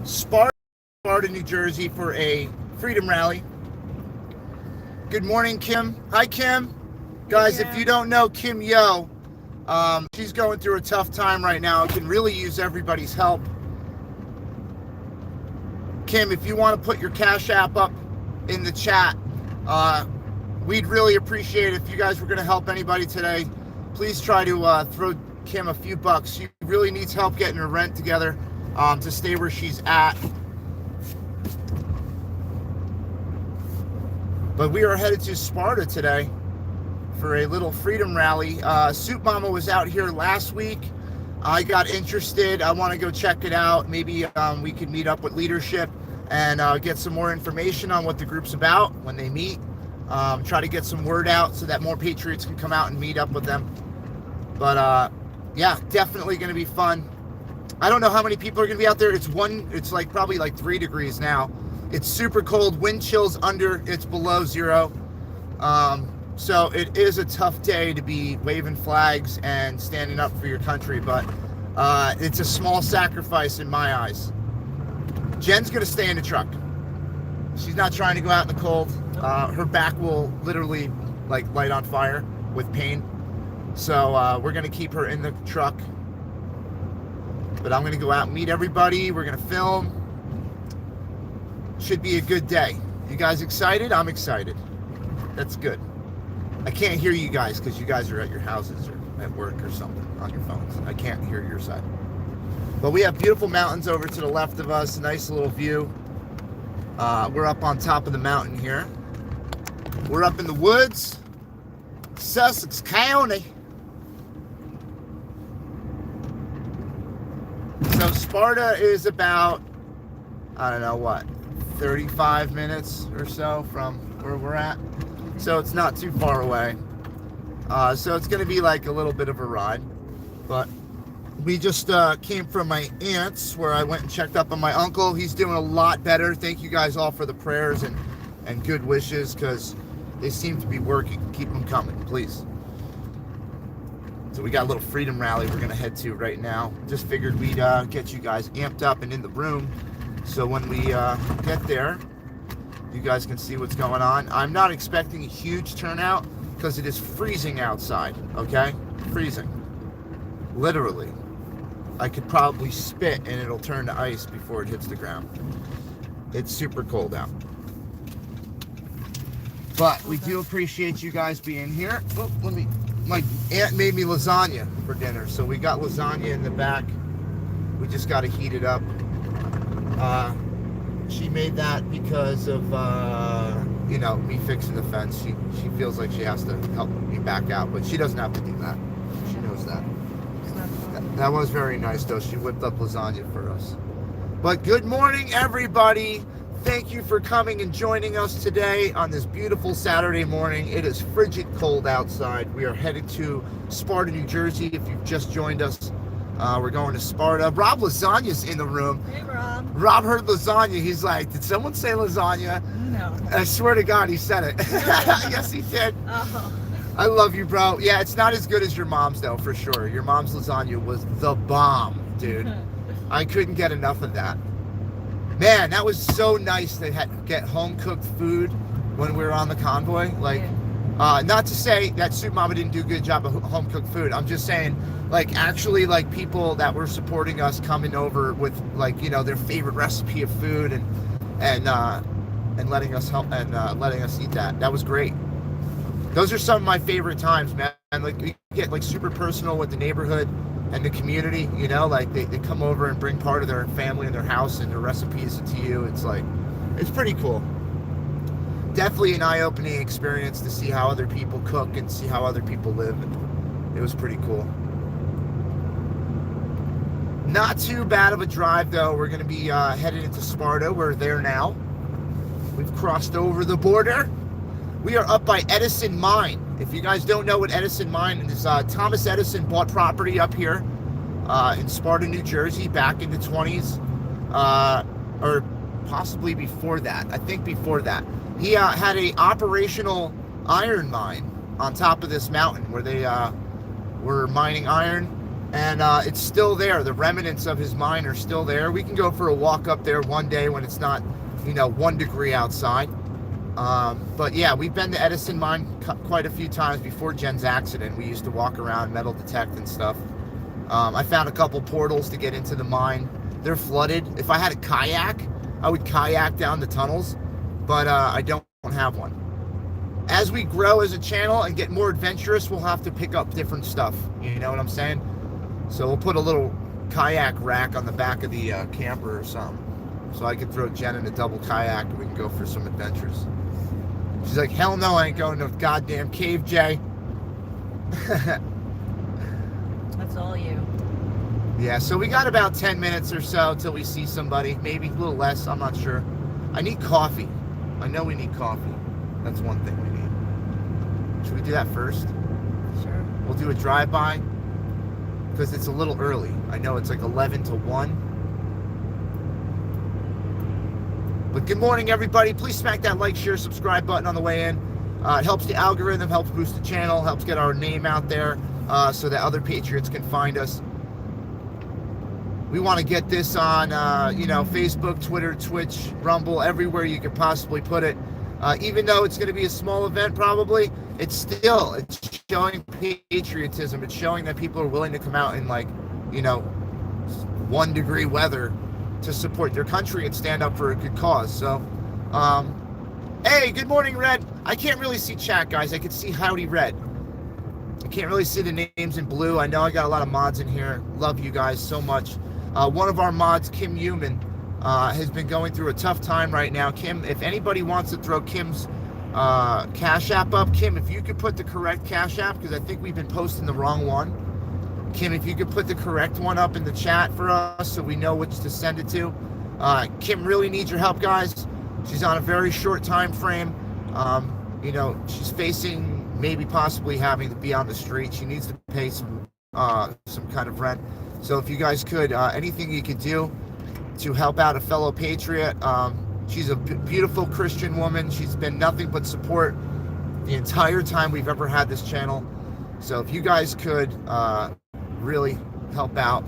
Sparta, New Jersey for a freedom rally. Good morning, Kim. Hi, Kim. Guys, if you don't know Kim Yo, she's going through a tough time right now. Can really use everybody's help. Kim, if you want to put your Cash App up in the chat, we'd really appreciate it if you guys were going to help anybody today. Please try to throw Kim a few bucks. She really needs help getting her rent together to stay where she's at. But we are headed to Sparta today for a little freedom rally. Soup Mama was out here last week. I got interested. I want to go check it out. Maybe we could meet up with leadership and get some more information on what the group's about when they meet. Try to get some word out so that more patriots can come out and meet up with them. But yeah, definitely going to be fun. I don't know how many people are going to be out there. It's like probably like 3 degrees now. It's super cold, wind chills it's below 0. So it is a tough day to be waving flags and standing up for your country, but it's a small sacrifice in my eyes. Jen's gonna stay in the truck. She's not trying to go out in the cold. Her back will literally like light on fire with pain. So we're gonna keep her in the truck. But I'm gonna go out and meet everybody. We're gonna film. Should be a good day. You guys excited? I'm excited. That's good. I can't hear you guys because you guys are at your houses or at work or something on your phones. I can't hear your side. But we have beautiful mountains over to the left of us. A nice little view. We're up on top of the mountain here. We're up in the woods. Sussex County. So Sparta is about, I don't know what, 35 minutes or so from where we're at. So it's not too far away. So it's going to be like a little bit of a ride. But we just came from my aunt's where I went and checked up on my uncle. He's doing a lot better. Thank you guys all for the prayers and good wishes because they seem to be working. Keep them coming, please. So we got a little freedom rally we're going to head to right now. Just figured we'd get you guys amped up and in the room. So when we get there, you guys can see what's going on. I'm not expecting a huge turnout because it is freezing outside, okay? Freezing. Literally. I could probably spit and it'll turn to ice before it hits the ground. It's super cold out. But we do appreciate you guys being here. Oh, my aunt made me lasagna for dinner, so we got lasagna in the back. We just got to heat it up. She made that because of, me fixing the fence. She feels like she has to help me back out, but she doesn't have to do that. She knows that. That was very nice, though. She whipped up lasagna for us. But good morning, everybody. Thank you for coming and joining us today on this beautiful Saturday morning. It is frigid cold outside. We are headed to Sparta, New Jersey. If you've just joined us, we're going to Sparta. Rob Lasagna's in the room. Hey, Rob. Rob heard lasagna. He's like, did someone say lasagna? No. I swear to God, he said it. Yes, he did. Oh. I love you, bro. Yeah, it's not as good as your mom's, though, for sure. Your mom's lasagna was the bomb, dude. I couldn't get enough of that. Man, that was so nice to get home-cooked food when we were on the convoy. Like, not to say that Soup Mama didn't do a good job of home-cooked food. I'm just saying, like, actually, like, people that were supporting us coming over with, like, their favorite recipe of food and letting us help and letting us eat that. That was great. Those are some of my favorite times, man. Like, we get, like, super personal with the neighborhood and the community, like they come over and bring part of their family and their house and their recipes to you. It's like, it's pretty cool. Definitely an eye-opening experience to see how other people cook and see how other people live. And it was pretty cool. Not too bad of a drive, though. We're going to be headed into Sparta. We're there now. We've crossed over the border. We are up by Edison Mine. If you guys don't know what Edison Mine is, Thomas Edison bought property up here in Sparta, New Jersey back in the 20s, or possibly before that. I think before that. He had a operational iron mine on top of this mountain where they were mining iron. And it's still there. The remnants of his mine are still there. We can go for a walk up there one day when it's not, 1 degree outside. But yeah, we've been to Edison Mine quite a few times before Jen's accident. We used to walk around, metal detect and stuff. I found a couple portals to get into the mine. They're flooded. If I had a kayak, I would kayak down the tunnels, but I don't have one. As we grow as a channel and get more adventurous, we'll have to pick up different stuff. You know what I'm saying? So we'll put a little kayak rack on the back of the camper or something. So I could throw Jen in a double kayak and we can go for some adventures. She's like, hell no, I ain't going to a goddamn cave, Jay. That's all you. Yeah, so we got about 10 minutes or so till we see somebody. Maybe a little less, I'm not sure. I need coffee. I know we need coffee. That's one thing we need. Should we do that first? Sure. We'll do a drive-by because it's a little early. I know it's like 11 to 1. But good morning, everybody. Please smack that like, share, subscribe button on the way in. It helps the algorithm, helps boost the channel, helps get our name out there so that other patriots can find us. We want to get this on, Facebook, Twitter, Twitch, Rumble, everywhere you could possibly put it. Even though it's going to be a small event, probably, it's showing patriotism. It's showing that people are willing to come out in 1 degree weather to support their country and stand up for a good cause. So, hey, good morning, Red. I can't really see chat, guys. I can see Howdy Red. I can't really see the names in blue. I know I got a lot of mods in here. Love you guys so much. One of our mods, Kim Human, has been going through a tough time right now. Kim, if anybody wants to throw Kim's Cash App up, Kim, if you could put the correct Cash App, because I think we've been posting the wrong one. Kim, if you could put the correct one up in the chat for us so we know which to send it to. Kim really needs your help, guys. She's on a very short time frame. She's facing maybe possibly having to be on the street. She needs to pay some kind of rent. So if you guys could, anything you could do to help out a fellow patriot. She's a beautiful Christian woman. She's been nothing but support the entire time we've ever had this channel. So if you guys could really help out,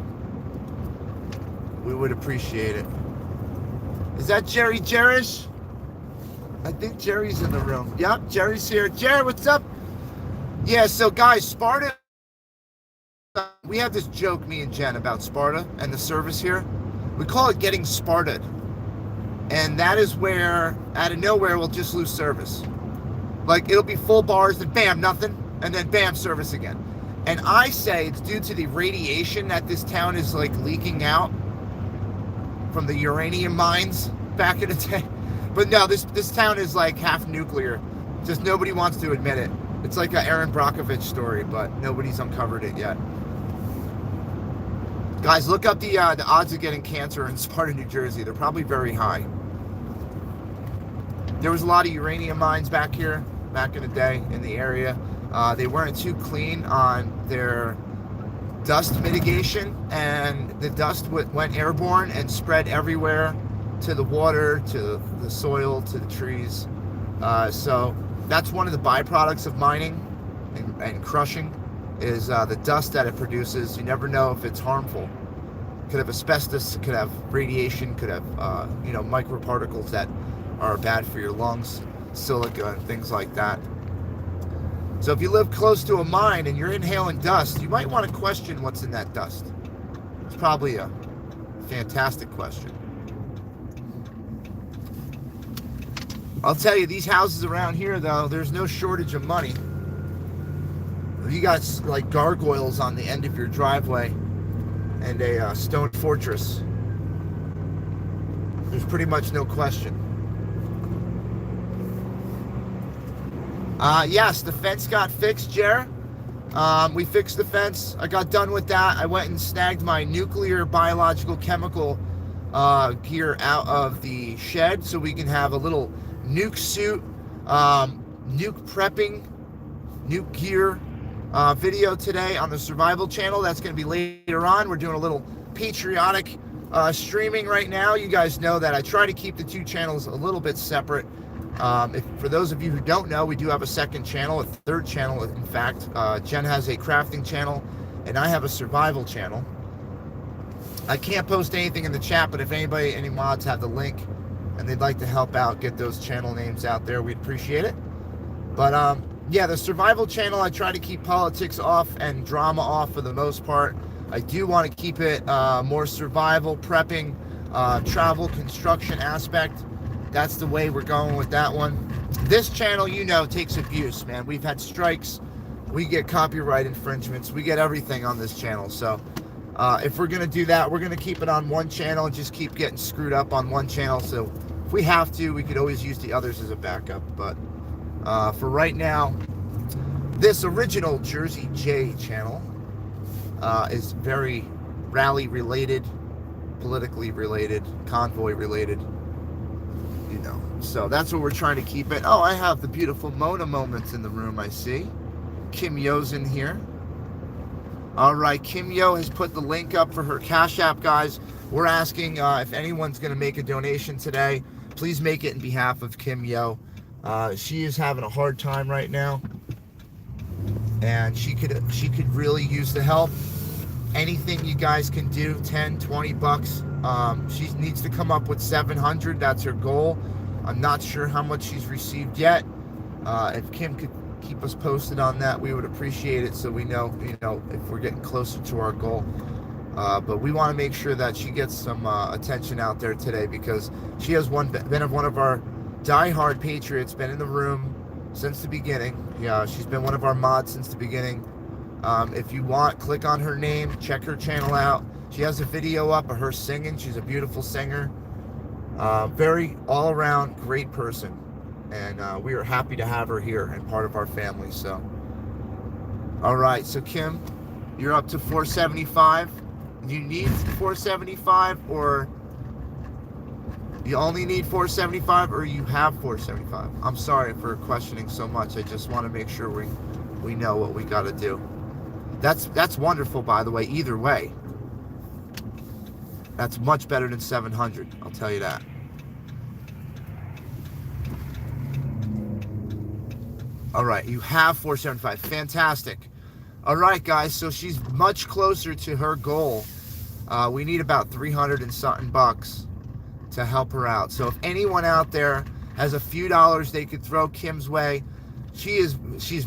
we would appreciate it. Is that Jerry Jerish? I think Jerry's in the room. Yep, Jerry's here. Jerry, what's up? Yeah, so guys, Sparta, we have this joke, me and Jen, about Sparta and the service here. We call it getting Sparta'd. And that is where, out of nowhere, we'll just lose service. Like, it'll be full bars, then bam, nothing, and then bam, service again. And I say it's due to the radiation that this town is, leaking out from the uranium mines back in the day. But no, this town is, half nuclear. Just nobody wants to admit it. It's like a Aaron Brockovich story, but nobody's uncovered it yet. Guys, look up the odds of getting cancer in Sparta, New Jersey. They're probably very high. There was a lot of uranium mines back here, back in the day, in the area. They weren't too clean on their dust mitigation, and the dust went airborne and spread everywhere, to the water, to the soil, to the trees. So that's one of the byproducts of mining and crushing, is the dust that it produces. You never know if it's harmful. It could have asbestos, it could have radiation, could have microparticles that are bad for your lungs, silica and things like that. So if you live close to a mine and you're inhaling dust, you might want to question what's in that dust. It's probably a fantastic question. I'll tell you, these houses around here, though, there's no shortage of money. You got gargoyles on the end of your driveway and a stone fortress. There's pretty much no question. Yes, the fence got fixed, Jer. We fixed the fence. I got done with that. I went and snagged my nuclear, biological, chemical gear out of the shed so we can have a little nuke suit, nuke prepping, nuke gear video today on the survival channel. That's going to be later on. We're doing a little patriotic streaming right now. You guys know that I try to keep the two channels a little bit separate. For those of you who don't know, we do have a second channel, a third channel, in fact. Jen has a crafting channel, and I have a survival channel. I can't post anything in the chat, but if any mods have the link and they'd like to help out, get those channel names out there, we'd appreciate it. But yeah, the survival channel, I try to keep politics off and drama off for the most part. I do want to keep it more survival, prepping, travel, construction aspect. That's the way we're going with that one. This channel, you know, takes abuse, man. We've had strikes. We get copyright infringements. We get everything on this channel. So if we're going to do that, we're going to keep it on one channel and just keep getting screwed up on one channel. So if we have to, we could always use the others as a backup. But for right now, this original Jersey J channel is very rally related, politically related, convoy related, you know. So that's what we're trying to keep it. Oh, I have the beautiful Mona moments in the room, I see. Kim Yo's in here. All right, Kim Yo has put the link up for her Cash App, guys. We're asking if anyone's going to make a donation today, please make it in behalf of Kim Yo. She is having a hard time right now, and she could really use the help. Anything you guys can do, 10, 20 bucks. She needs to come up with 700. That's her goal. I'm not sure how much she's received yet. If Kim could keep us posted on that, we would appreciate it, so we know, you know, if we're getting closer to our goal. But we want to make sure that she gets some attention out there today, because she has been one of our diehard patriots, been in the room since the beginning. Yeah, she's been one of our mods since the beginning. If you want, click on her name, check her channel out. She has a video up of her singing. She's a beautiful singer. Very all-around great person. And we are happy to have her here and part of our family. So, all right. So Kim, you're up to 475. You need 475, or you only need 475, or you have 475? I'm sorry for questioning so much. I just want to make sure we know what we got to do. That's wonderful, by the way. Either way, that's much better than 700. I'll tell you that. All right, you have 475. Fantastic. All right, guys, so she's much closer to her goal. We need about 300 and something bucks to help her out. So if anyone out there has a few dollars they could throw Kim's way, she's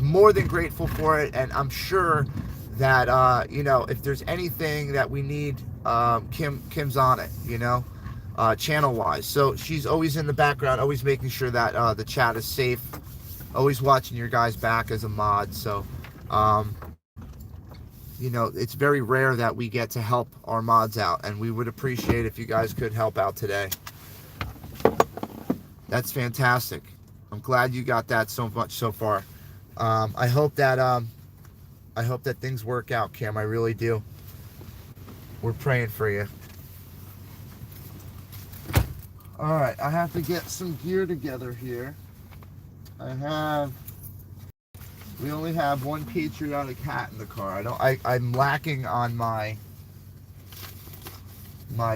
more than grateful for it. And I'm sure that you know, if there's anything that we need, Kim's on it, you know, channel wise. So she's always in the background, always making sure that the chat is safe, always watching your guys back as a mod. So you know, it's very rare that we get to help our mods out, and we would appreciate if you guys could help out today. That's fantastic. I'm glad you got that so much so far. I hope that things work out, Kim. I really do. We're praying for you. All right, I have to get some gear together here. We only have one patriotic hat in the car. I'm lacking on my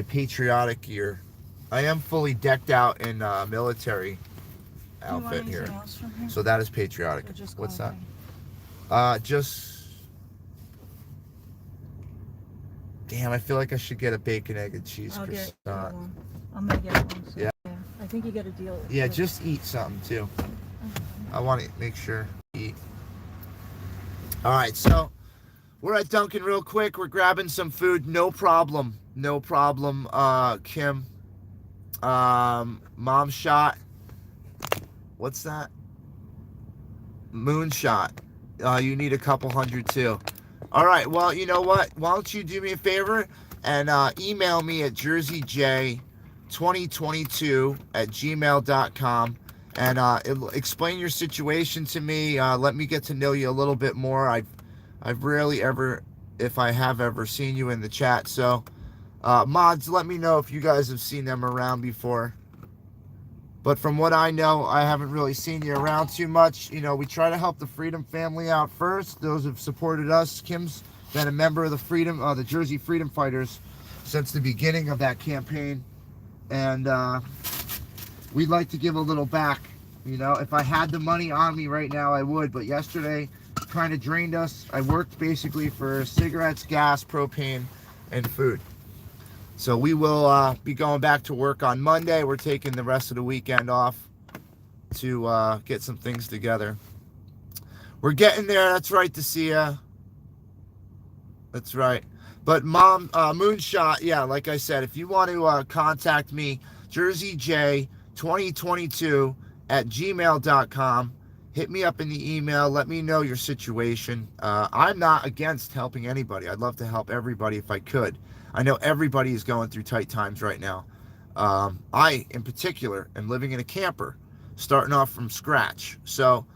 patriotic gear. I am fully decked out in military outfit here. So that is patriotic. What's that? Damn, I feel like I should get a bacon, egg, and cheese croissant. I'm gonna get one. So yeah. I think you got to deal with it. Yeah, just eat something too. I want to make sure you eat. All right, so we're at Dunkin' real quick. We're grabbing some food. No problem. No problem, Kim. Mom shot. What's that? Moonshot. You need a couple hundred too. All right, well, you know what? Why don't you do me a favor and email me at jerseyj2022@gmail.com and explain your situation to me. Let me get to know you a little bit more. I've rarely ever, if I have ever, seen you in the chat. So, mods, let me know if you guys have seen them around before. But from what I know, I haven't really seen you around too much. You know, we try to help the Freedom family out first. Those who've supported us. Kim's been a member of the Jersey Freedom Fighters since the beginning of that campaign. And we'd like to give a little back. You know, if I had the money on me right now, I would. But yesterday, kind of drained us. I worked basically for cigarettes, gas, propane, and food. So we will be going back to work on Monday. We're taking the rest of the weekend off to get some things together. We're getting there. That's right, to see ya. That's right. But Mom, Moonshot, yeah, like I said, if you want to contact me, jerseyj2022@gmail.com. Hit me up in the email. Let me know your situation. I'm not against helping anybody. I'd love to help everybody if I could. I know everybody is going through tight times right now. I, in particular, am living in a camper, starting off from scratch. So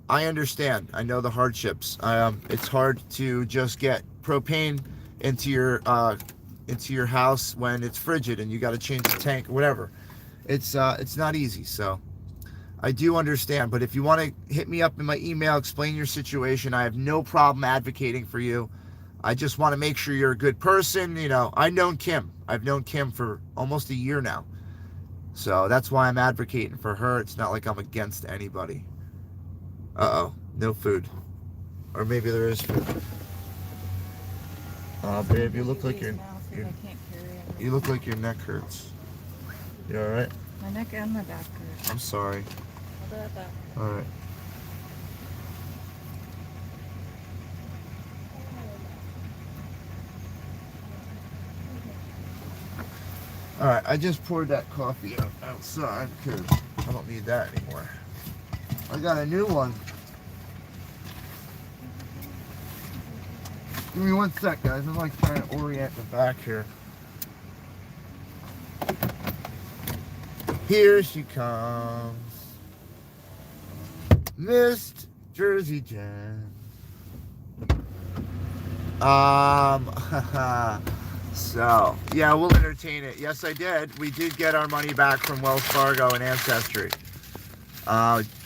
I understand. I know the hardships. It's hard to just get propane into your house when it's frigid and you got to change the tank or whatever. It's not easy. So I do understand. But if you want to hit me up in my email, explain your situation, I have no problem advocating for you. I just want to make sure you're a good person. You know, I've known Kim for almost a year now. So that's why I'm advocating for her. It's not like I'm against anybody. Uh-oh, no food. Or maybe there is food. Babe, you look like your neck hurts. You alright? My neck and my back hurt. I'm sorry. I'll be right back. Alright. Alright, I just poured that coffee outside because I don't need that anymore. I got a new one. Give me 1 sec, guys. I'm like trying to orient the back here. Here she comes. Missed Jersey Jen. So, yeah, we'll entertain it. Yes, I did. We did get our money back from Wells Fargo and Ancestry.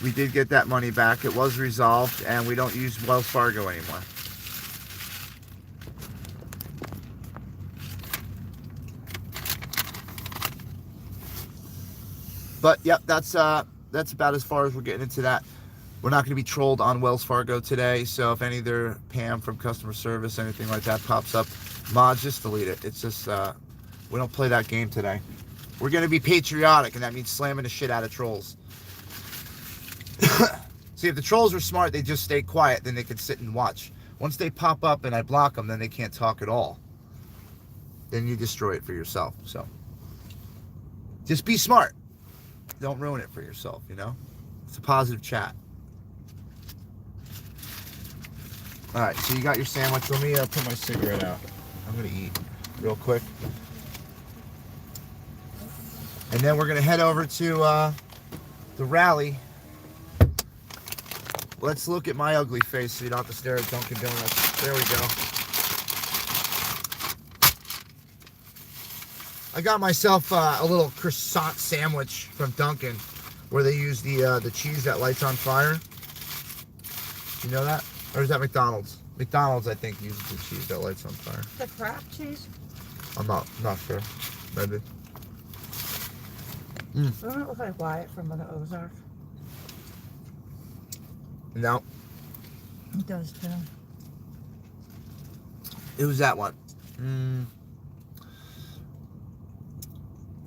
We did get that money back. It was resolved, and we don't use Wells Fargo anymore. But, yep, that's about as far as we're getting into that. We're not going to be trolled on Wells Fargo today, so if any of their Pam from customer service, anything like that pops up, mods, just delete it. It's just, we don't play that game today. We're going to be patriotic, and that means slamming the shit out of trolls. See, if the trolls were smart, they'd just stay quiet, then they could sit and watch. Once they pop up and I block them, then they can't talk at all. Then you destroy it for yourself, so. Just be smart. Don't ruin it for yourself, you know? It's a positive chat. Alright, so you got your sandwich. Let me put my cigarette out. I'm going to eat real quick. And then we're going to head over to the rally. Let's look at my ugly face so you don't have to stare at Dunkin' Donuts. There we go. I got myself a little croissant sandwich from Dunkin' where they use the cheese that lights on fire. You know that? Or is that McDonald's? McDonald's, I think, uses the cheese that lights on fire. The Kraft cheese? I'm not sure. Maybe. Doesn't it look like Wyatt from the Ozarks? No. It does too. Who's that one?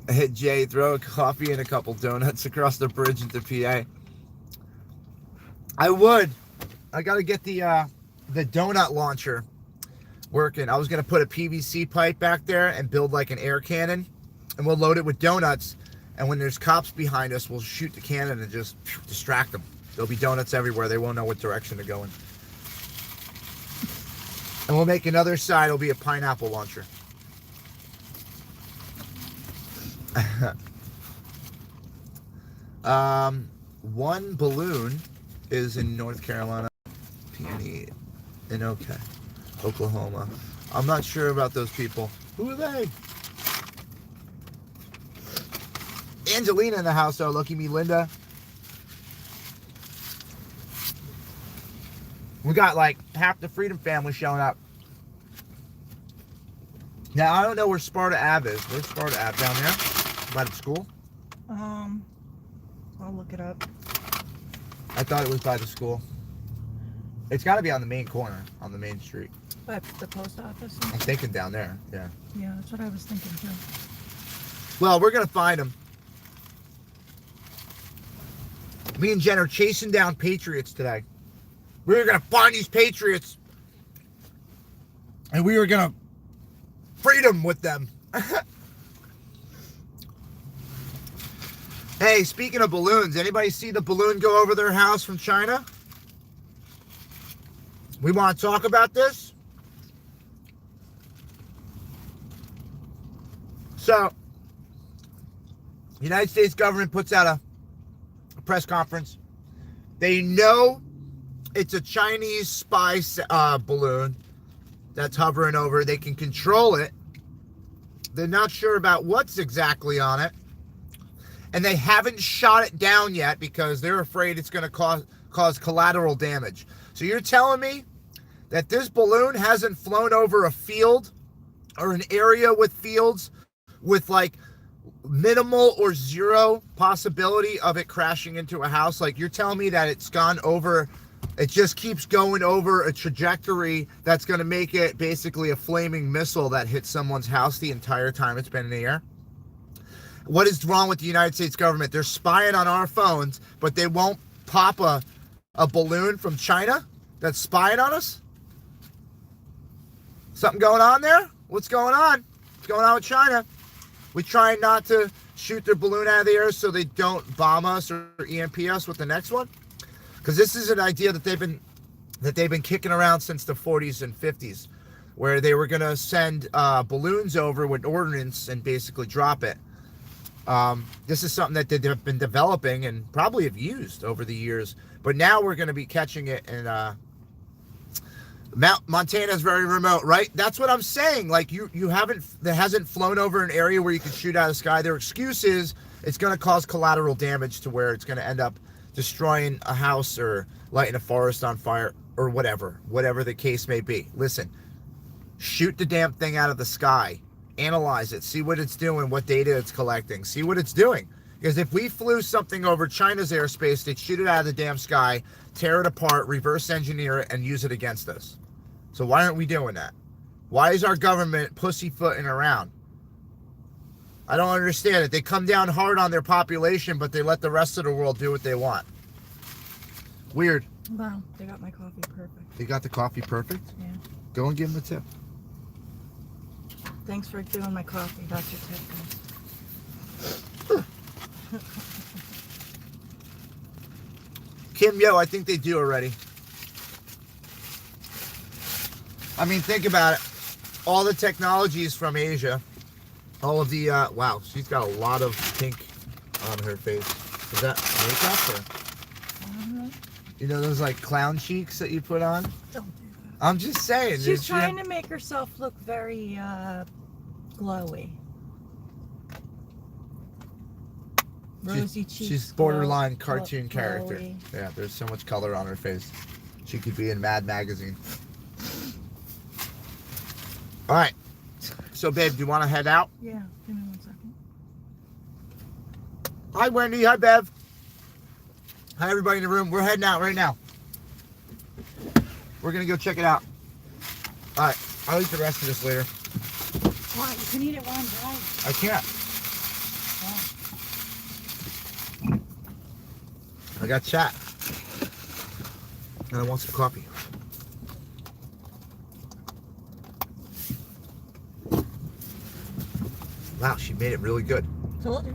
I hit Jay, throw a coffee and a couple donuts across the bridge into PA. I would. I gotta get the donut launcher working. I was gonna put a PVC pipe back there and build like an air cannon, and we'll load it with donuts. And when there's cops behind us, we'll shoot the cannon and just distract them. There'll be donuts everywhere. They won't know what direction to go in. And we'll make another side. It'll be a pineapple launcher. One balloon is in North Carolina. Peony in Oklahoma. I'm not sure about those people. Who are they? Angelina in the house, though. Lucky me, Linda. We got like half the Freedom family showing up. Now, I don't know where Sparta Ave is. Where's Sparta Ave? Down there? By the school? I'll look it up. I thought it was by the school. It's got to be on the main corner, on the main street. By the post office? I'm thinking down there, yeah. Yeah, that's what I was thinking too. Well, we're going to find them. Me and Jen are chasing down patriots today. We're going to find these patriots. And we were going to freedom with them. Hey, speaking of balloons, anybody see the balloon go over their house from China? We want to talk about this? So, the United States government puts out a press conference. They know it's a Chinese spy balloon that's hovering over. They can control it. They're not sure about what's exactly on it. And they haven't shot it down yet because they're afraid it's going to cause collateral damage. So you're telling me that this balloon hasn't flown over a field or an area with fields with like minimal or zero possibility of it crashing into a house? Like, you're telling me that it's gone over, it just keeps going over a trajectory that's going to make it basically a flaming missile that hits someone's house the entire time it's been in the air? What is wrong with the United States government? They're spying on our phones, but they won't pop a balloon from China that's spying on us? Something going on there? What's going on? What's going on with China? We try not to shoot their balloon out of the air so they don't bomb us or EMP us with the next one? Because this is an idea that they've been kicking around since the 40s and 50s, where they were going to send balloons over with ordnance and basically drop it. This is something that they've been developing and probably have used over the years, but now we're going to be catching it in Montana is very remote, right? That's what I'm saying. Like, that hasn't flown over an area where you can shoot out of the sky. Their excuse is it's going to cause collateral damage to where it's going to end up destroying a house or lighting a forest on fire or whatever the case may be. Listen, shoot the damn thing out of the sky. Analyze it, see what it's doing, what data it's collecting, see what it's doing. Because if we flew something over China's airspace, they'd shoot it out of the damn sky, tear it apart, reverse engineer it, and use it against us. So why aren't we doing that? Why is our government pussyfooting around? I don't understand it. They come down hard on their population, but they let the rest of the world do what they want. Weird. Wow, they got my coffee perfect. They got the coffee perfect? Yeah. Go and give them a tip. Thanks for doing my coffee. That's your tip, guys. Kim, yo, I think they do already. I mean, think about it. All the technology is from Asia. All of the, wow, she's got a lot of pink on her face. Is that makeup or? You know those like clown cheeks that you put on? Don't do that. I'm just saying. She's trying to make herself look very, glowy. Rosy cheeks. She's borderline cartoon glowy. character. Yeah, there's so much color on her face. She could be in Mad Magazine. All right. So, babe, do you want to head out? Yeah, give me 1 second. Hi, Wendy. Hi, Bev. Hi, everybody in the room. We're heading out right now. We're going to go check it out. All right. I'll eat the rest of this later. Why? You can eat it while I'm driving. I can't. Oh. I got chat. And I want some coffee. Wow, she made it really good. Told you.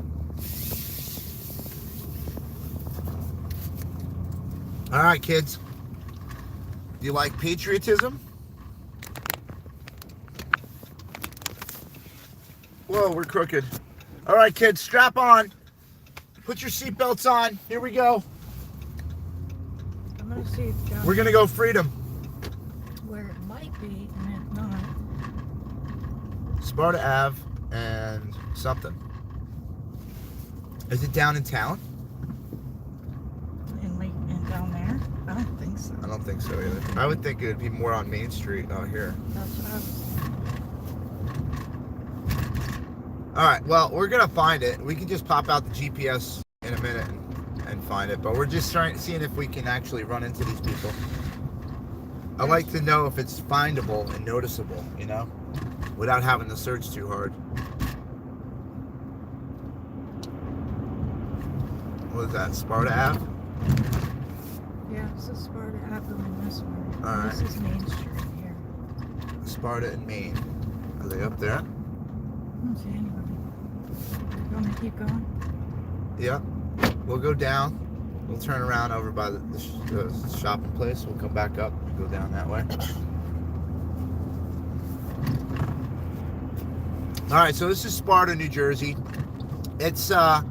All right, kids. Do you like patriotism? Whoa, we're crooked. All right, kids, strap on. Put your seatbelts on. Here we go. I'm going to see if John... We're going to go freedom. Where it might be, and if not... Sparta Ave and something. Is it down in town? And down there? I don't think so. I don't think so either. I would think it would be more on Main Street out here. That's what I was thinking. All right, well, we're going to find it. We can just pop out the GPS in a minute and find it. But we're just seeing if we can actually run into these people. I like to know if it's findable and noticeable, you know, without having to search too hard. What is that, Sparta Ave? Yeah, this is Sparta Ave going this way. All right. This is Main Street here. Sparta and Maine. Are they up there? I don't see anybody. You want me to keep going? Yeah. We'll go down. We'll turn around over by the shopping place. We'll come back up and go down that way. All right, so this is Sparta, New Jersey. It's, I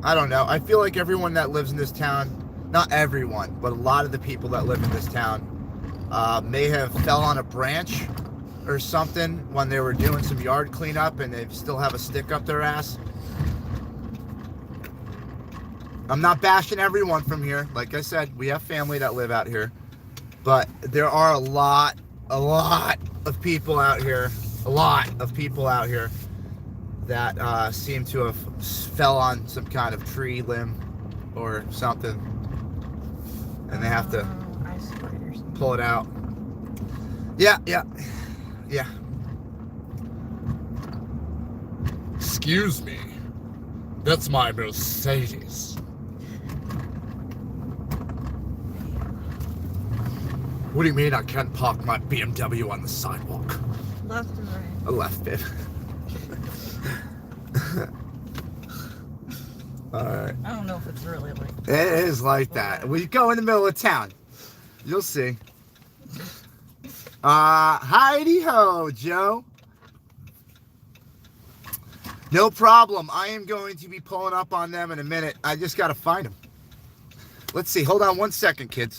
don't know. I feel like everyone that lives in this town, not everyone, but a lot of the people that live in this town may have fell on a branch or something when they were doing some yard cleanup and they still have a stick up their ass. I'm not bashing everyone from here. Like I said, we have family that live out here. But there are a lot of people out here, that seem to have fell on some kind of tree limb or something. And they have to pull it out. Yeah. Excuse me. That's my Mercedes. What do you mean I can't park my BMW on the sidewalk? Left or right? A left, babe. Alright. I don't know if it's really like that. It is like that. We go in the middle of town. You'll see. Heidi ho, Joe. No problem. I am going to be pulling up on them in a minute. I just got to find them. Let's see. Hold on 1 second, kids.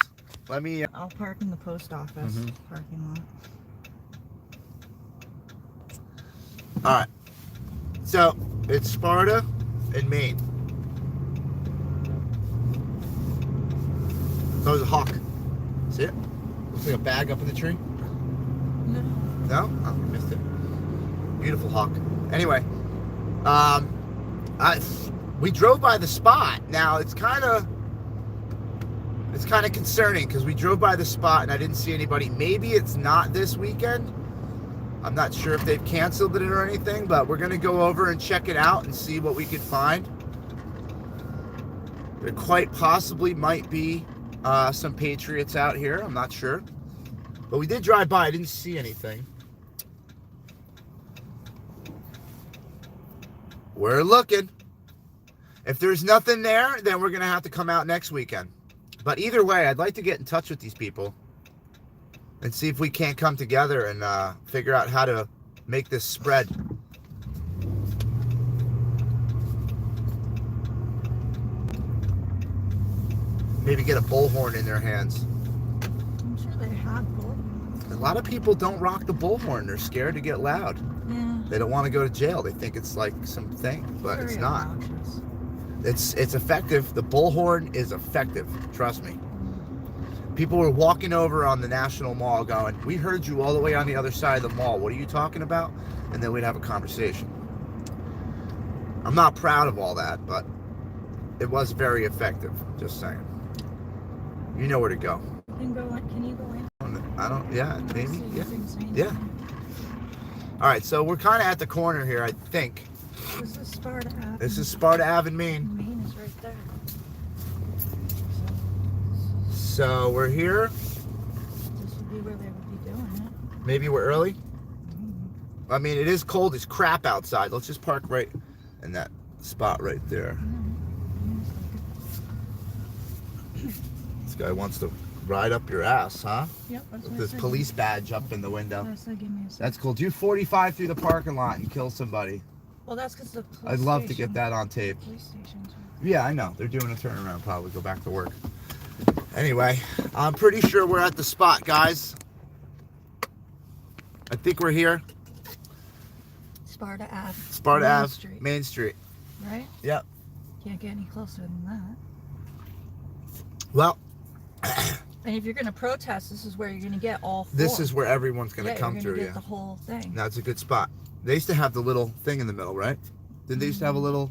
Let me... I'll park in the post office parking lot. All right. So, it's Sparta and Maine. Oh, there's a hawk. See it? Looks like a bag up in the tree. No. No? Oh, I missed it. Beautiful hawk. Anyway, we drove by the spot. Now, it's kind of concerning because we drove by the spot and I didn't see anybody. Maybe it's not this weekend. I'm not sure if they've canceled it or anything, but we're going to go over and check it out and see what we can find. There quite possibly might be some Patriots out here. I'm not sure. But we did drive by. I didn't see anything. We're looking. If there's nothing there, then we're going to have to come out next weekend. But either way, I'd like to get in touch with these people and see if we can't come together and figure out how to make this spread. Maybe get a bullhorn in their hands. I'm sure they have bullhorns. A lot of people don't rock the bullhorn. They're scared to get loud. Yeah. They don't want to go to jail. They think it's like something, but it's not. Obnoxious. It's effective. The bullhorn is effective. Trust me. People were walking over on the National Mall going, "We heard you all the way on the other side of the mall. What are you talking about?" And then we'd have a conversation. I'm not proud of all that, but it was very effective. Just saying. You know where to go. Can you go in? I don't, yeah, maybe, See yeah. things saying Yeah. that. All right, so we're kind of at the corner here, I think. This is Sparta Ave. This is Sparta Ave in Maine. Maine is right there. So we're here. This would be where they would be doing it. Maybe we're early. I mean, it is cold as crap outside. Let's just park right in that spot right there. This guy wants to ride up your ass, huh? Yep, that's With what I this said. police badge up in the window. That's what I give me a second. That's cool. Do 45 through the parking lot and kill somebody. Well, that's because the police I'd love to station- get that on tape. Police station's right Yeah, I know. They're doing a turnaround, probably go back to work. Anyway, I'm pretty sure we're at the spot, guys. I think we're here. there. Sparta Ave. Sparta Main Ave, Street, Main Street. right? Yep. Can't get any closer than that. Well, And if you're going to protest, this is where you're going to get all four. this is where everyone's going to come you're through, gonna yeah. get the whole thing. Now, it's a good spot. They used to have the little thing in the middle, right? Didn't they used to have a little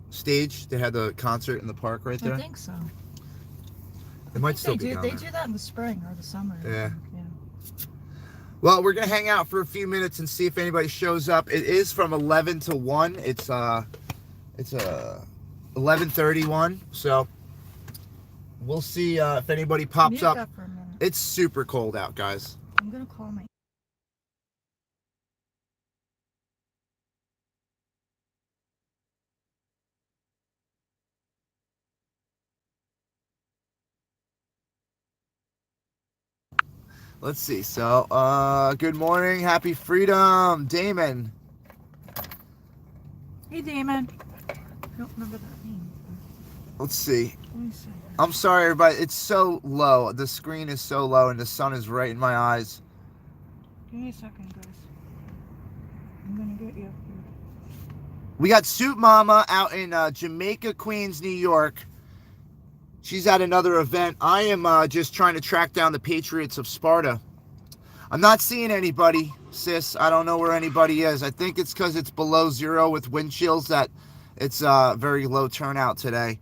stage? They had the concert in the park right there? I think so. It might still be do. down They there. do that in the spring or the summer. I Yeah. think, yeah. Well, we're gonna hang out for a few minutes and see if anybody shows up. It is from 11 to 1. It's a 11:31. So we'll see if anybody pops Mute up. that for a minute. It's super cold out, guys. I'm gonna call my. Let's see. So, good morning, happy freedom, Damon. Hey, Damon. I don't remember that name. Let's see. Let me see. I'm sorry, everybody. It's so low. The screen is so low, and the sun is right in my eyes. Give me a second, guys. I'm gonna get you. We got Soup Mama out in Jamaica, Queens, New York. She's at another event. I am just trying to track down the Patriots of Sparta. I'm not seeing anybody, sis. I don't know where anybody is. I think it's because it's below zero with wind chills that it's very low turnout today.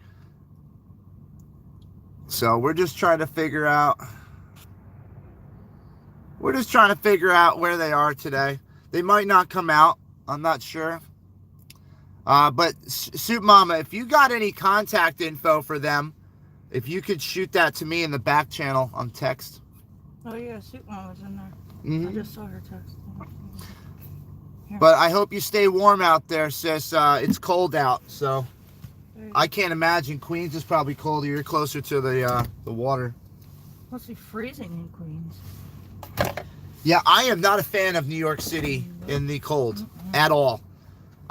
So we're just trying to figure out. We're just trying to figure out where they are today. They might not come out. I'm not sure. But Soup Mama, if you got any contact info for them, if you could shoot that to me in the back channel on text. Oh yeah, Soup Mom was in there. I just saw her text. Here. But I hope you stay warm out there, sis. It's cold out, so I can't imagine. Queens is probably colder. You're closer to the water. Must be freezing in Queens. Yeah, I am not a fan of New York City in the cold at all.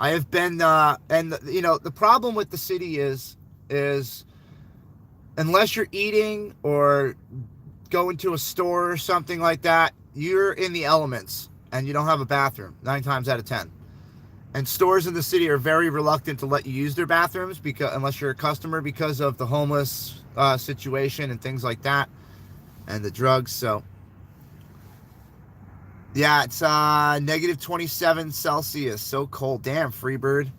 I have been, and you know, the problem with the city is unless you're eating or going to a store or something like that, you're in the elements and you don't have a bathroom 9 times out of 10. And stores in the city are very reluctant to let you use their bathrooms because unless you're a customer because of the homeless situation and things like that and the drugs. So yeah, it's negative 27 Celsius. So cold. Damn, Freebird.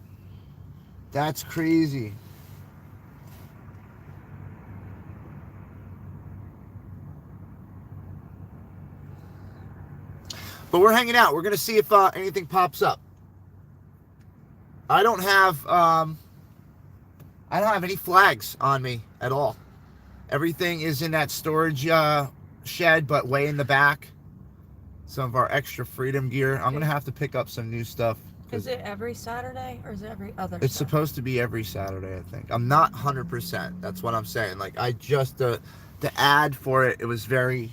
That's crazy. But we're hanging out. We're going to see if anything pops up. I don't have any flags on me at all. Everything is in that storage shed, but way in the back. Some of our extra freedom gear. I'm going to have to pick up some new stuff. Is it every Saturday or is it every other It's Saturday? supposed to be every Saturday, I think. I'm not 100%. That's what I'm saying. Like, I just, the ad for it, it was very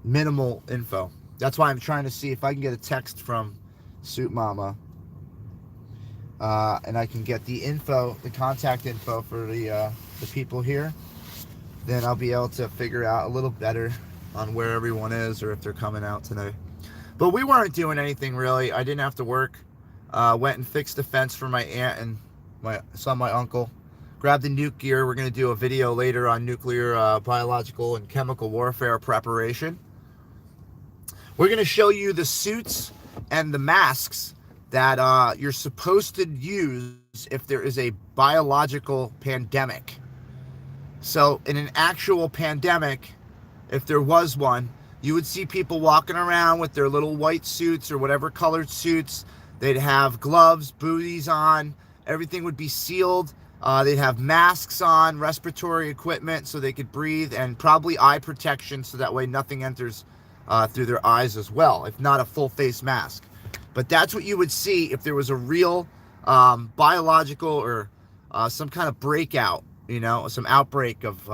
minimal info. That's why I'm trying to see if I can get a text from Soup Mama. And I can get the info, the contact info for the people here. Then I'll be able to figure out a little better on where everyone is or if they're coming out today. But we weren't doing anything really. I didn't have to work. Went and fixed the fence for my aunt and my uncle. Grabbed the nuke gear. We're going to do a video later on nuclear, biological, and chemical warfare preparation. We're going to show you the suits and the masks that you're supposed to use if there is a biological pandemic. So in an actual pandemic, if there was one, you would see people walking around with their little white suits or whatever colored suits. They'd have gloves, booties on. Everything would be sealed. They'd have masks on, respiratory equipment so they could breathe, and probably eye protection so that way nothing enters through their eyes as well, if not a full face mask. But that's what you would see if there was a real biological or some kind of breakout, you know, some outbreak of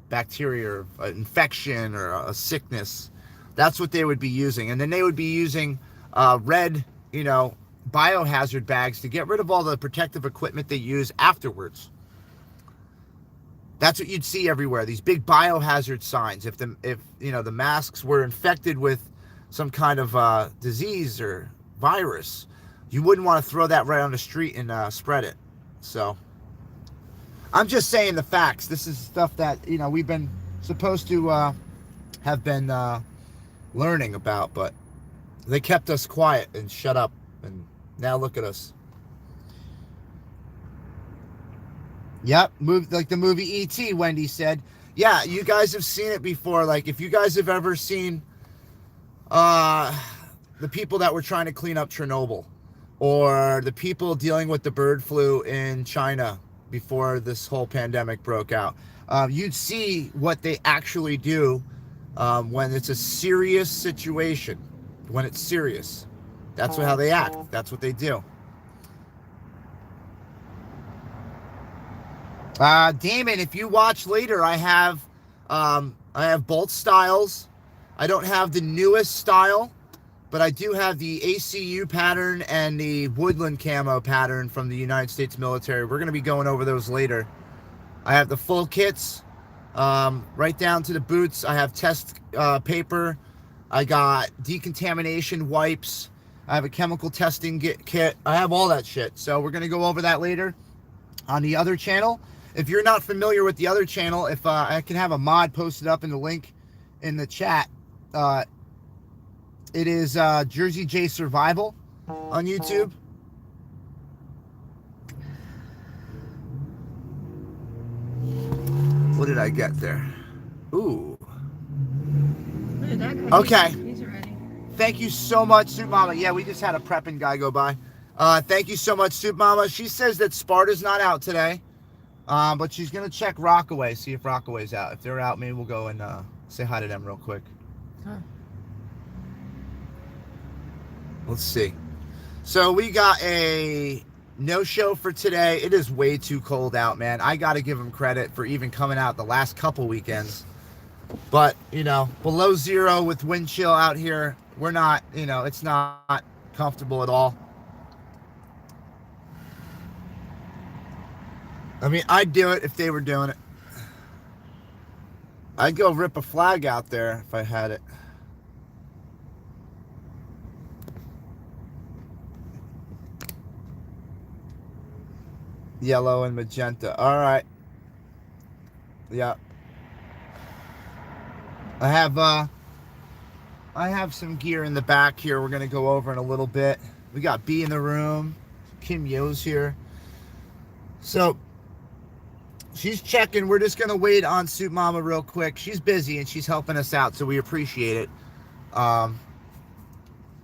bacteria or infection or a sickness. That's what they would be using. And then they would be using red, you know, biohazard bags to get rid of all the protective equipment they use afterwards. That's what you'd see everywhere. These big biohazard signs. If you know the masks were infected with some kind of disease or virus, you wouldn't want to throw that right on the street and spread it. So I'm just saying the facts. This is stuff that, you know, we've been supposed to have been learning about, but they kept us quiet and shut up, and now look at us. Yep, like the movie E.T., Wendy said. Yeah, you guys have seen it before. Like, if you guys have ever seen the people that were trying to clean up Chernobyl, or the people dealing with the bird flu in China before this whole pandemic broke out, you'd see what they actually do when it's a serious situation. When it's serious, that's how they act. That's what they do. Damon, if you watch later, I have both styles. I don't have the newest style, but I do have the ACU pattern and the woodland camo pattern from the United States military. We're going to be going over those later. I have the full kits, right down to the boots. I have test paper. I got decontamination wipes. I have a chemical testing kit. I have all that shit. So we're going to go over that later on the other channel. If you're not familiar with the other channel, if I can have a mod posted up in the link in the chat, it is Jersey J Survival on YouTube. What did I get there? Ooh. Okay. He's ready. Thank you so much, Soup Mama. Yeah, we just had a prepping guy go by. Thank you so much, Soup Mama. She says that Sparta's not out today, but she's going to check Rockaway, see if Rockaway's out. If they're out, maybe we'll go and say hi to them real quick. Huh. Let's see. So we got a no-show for today. It is way too cold out, man. I got to give them credit for even coming out the last couple weekends. But, you know, below zero with wind chill out here, we're not, you know, it's not comfortable at all. I mean, I'd do it if they were doing it. I'd go rip a flag out there if I had it. Yellow and magenta. All right. Yeah. I have some gear in the back here we're going to go over in a little bit. We got B in the room. Kim Yo's here. So, she's checking. We're just going to wait on Soup Mama real quick. She's busy and she's helping us out, so we appreciate it.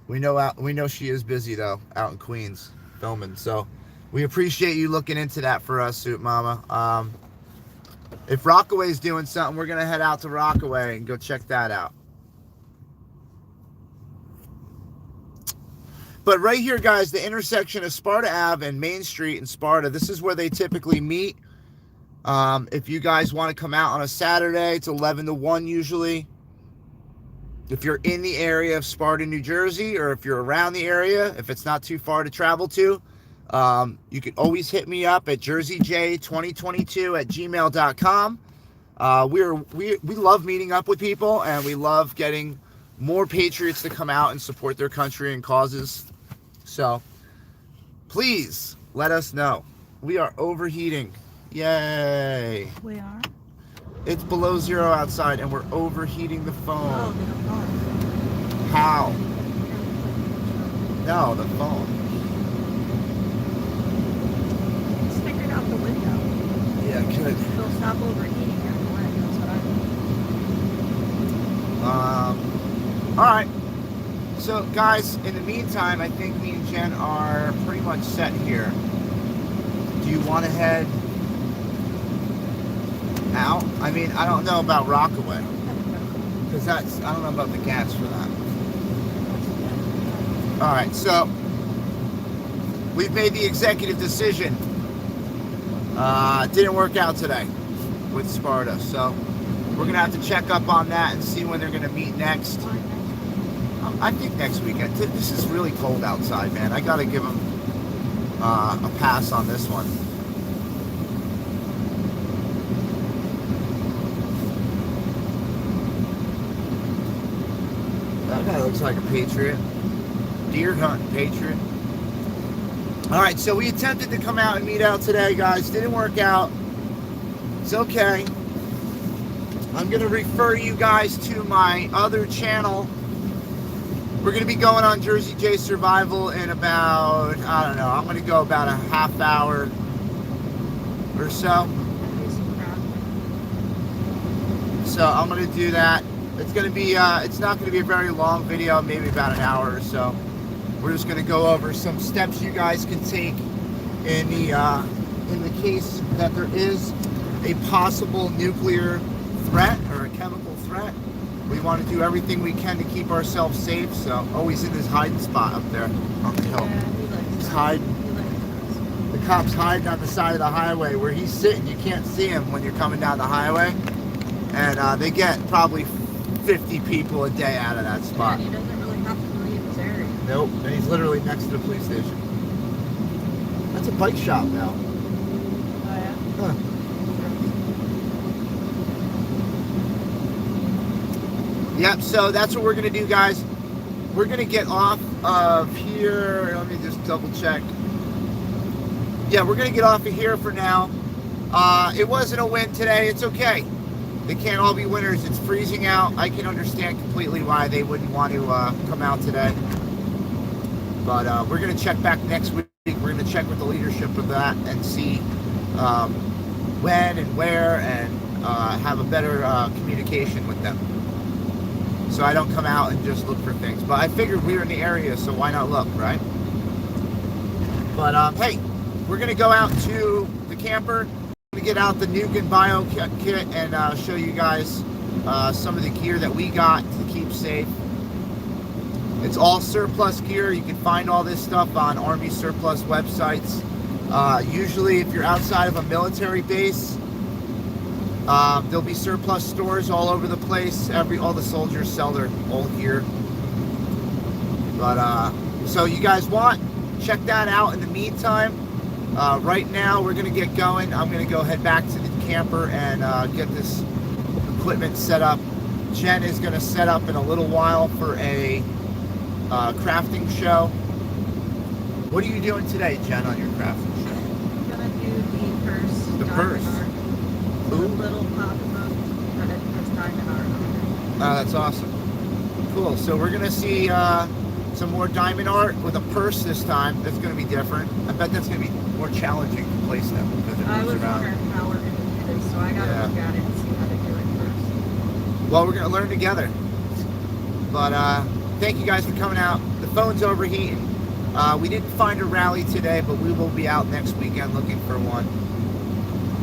We know she is busy, though, out in Queens filming. So, we appreciate you looking into that for us, Soup Mama. If Rockaway's doing something, we're going to head out to Rockaway and go check that out. But right here, guys, the intersection of Sparta Ave and Main Street in Sparta, this is where they typically meet. If you guys want to come out on a Saturday, it's 11 to 1 usually. If you're in the area of Sparta, New Jersey, or if you're around the area, if it's not too far to travel to, you can always hit me up at jerseyj2022@gmail.com. We love meeting up with people, and we love getting more patriots to come out and support their country and causes. So please let us know. We are overheating. Yay. We are? It's below zero outside and we're overheating the phone. Oh, the phone. How? No, the phone. Stick it out the window. Yeah, good. It'll stop overheating after a while. That's what I think. Alright. So, guys, in the meantime, I think me and Jen are pretty much set here. Do you want to head out? I mean, I don't know about Rockaway. Because I don't know about the gas for that. Alright, so we've made the executive decision. It didn't work out today with Sparta, so we're going to have to check up on that and see when they're going to meet next. I think next weekend. This is really cold outside, man. I got to give them a pass on this one. That guy looks like a patriot. Deer hunting patriot. Alright, so we attempted to come out and meet out today, guys. Didn't work out. It's okay. I'm going to refer you guys to my other channel. We're going to be going on Jersey J Survival in about, I don't know, I'm going to go about a half hour. or so. So I'm gonna do that. It's gonna be it's not gonna be a very long video, maybe about an hour or so. We're just gonna go over some steps you guys can take in the case that there is a possible nuclear threat or a chemical threat. We want to do everything we can to keep ourselves safe. So always in this hiding spot up there on the hill. He's hiding. The cop's hiding on the side of the highway where he's sitting. You can't see him when you're coming down the highway. And they get probably 50 people a day out of that spot. Yeah, he doesn't really have to leave his area. Nope, and he's literally next to the police station. That's a bike shop now. Oh, yeah? Huh. Yep, so that's what we're going to do, guys. We're going to get off of here. Let me just double check. Yeah, we're going to get off of here for now. It wasn't a win today. It's okay. They can't all be winners. It's freezing out. I can understand completely why they wouldn't want to come out today. But we're going to check back next week. We're going to check with the leadership of that and see when and where and have a better communication with them. So I don't come out and just look for things. But I figured we were in the area, so why not look, right? But hey, we're going to go out to the camper. We get out the Nugan Bio kit and show you guys some of the gear that we got to keep safe. It's all surplus gear. You can find all this stuff on Army surplus websites. Usually if you're outside of a military base, there'll be surplus stores all over the place. All the soldiers sell their old gear. But so you guys check that out. In the meantime, right now we're gonna get going. I'm gonna go head back to the camper and get this equipment set up. Jen is gonna set up in a little while for a crafting show. What are you doing today, Jen, on your crafting show? I'm gonna do the purse. The purse. The little pocketbook that it has diamond art on it. Oh, that's awesome. Cool. So we're gonna see some more diamond art with a purse this time. That's gonna be different. I bet that's gonna be more challenging to place them because it I moves was around. wondering how we're gonna do this, so I gotta look at it and see how to do it first. Well, we're gonna learn together. But thank you guys for coming out. The phone's overheating. We didn't find a rally today, but we will be out next weekend looking for one.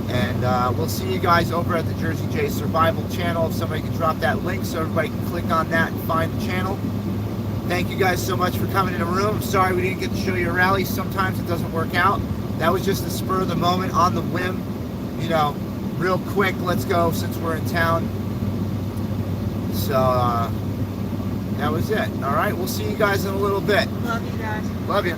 And we'll see you guys over at the Jersey J Survival channel. If somebody can drop that link so everybody can click on that and find the channel. Thank you guys so much for coming in the room. I'm sorry we didn't get to show you a rally. Sometimes it doesn't work out. That was just the spur of the moment, on the whim. You know, real quick, let's go since we're in town. So that was it. All right, we'll see you guys in a little bit. Love you guys. Love you.